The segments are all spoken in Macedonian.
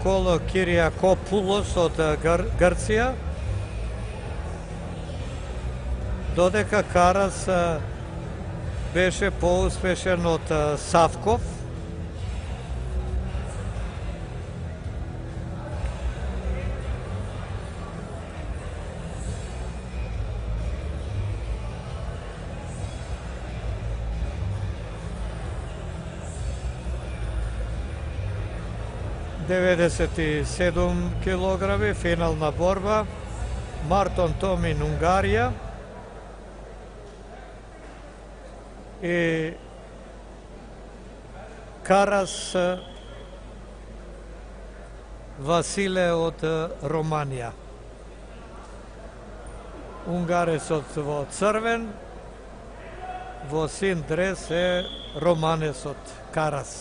Николо Кириакопулос од Грција, додека Карас беше поуспешен од Савков. ...97 килограми, финална борба. Мартон Томин, Унгарија. И Карас Василе од Романија. Унгарецот во црвен, во син дрес е романецот Карас.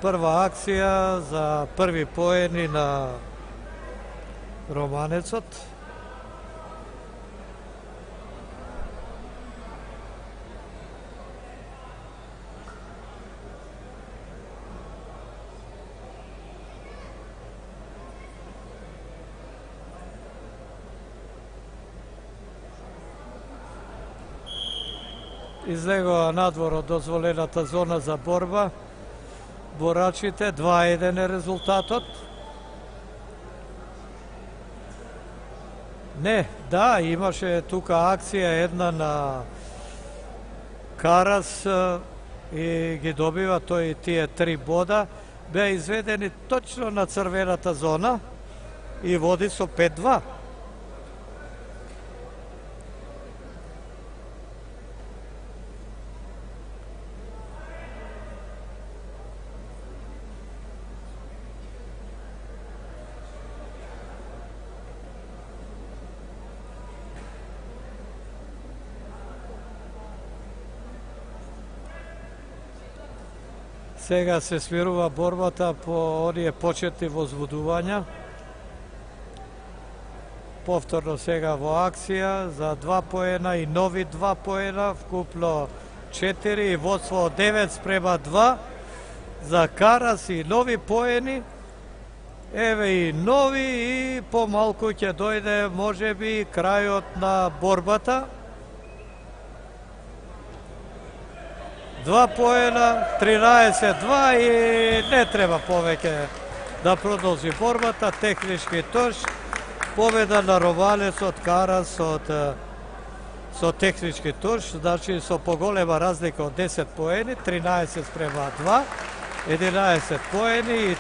Прва акција за први поени на романецот. Излегоа надвор од дозволената зона за борба. Борачите 2-1 е резултатот. Не, да, имаше тука акција една на Карас и ги добива тој тие 3 бода. Беа изведени точно на црвената зона и води со 5-2. Сега се смирува борбата по оние почетни возводувања. Повторно сега во акција за 2 поена и нови 2 поена, вкупно 4 и водство 9-2 за Карас и нови поени. Еве и нови и помалку ќе дојде можеби крајот на борбата. 2 поена, 13-2 и не треба повеќе да продолжи борбата. Технички туш, победа на романецот Карас со технички туш, значи со поголема разлика од 10 поени, 13-2, 11 поени и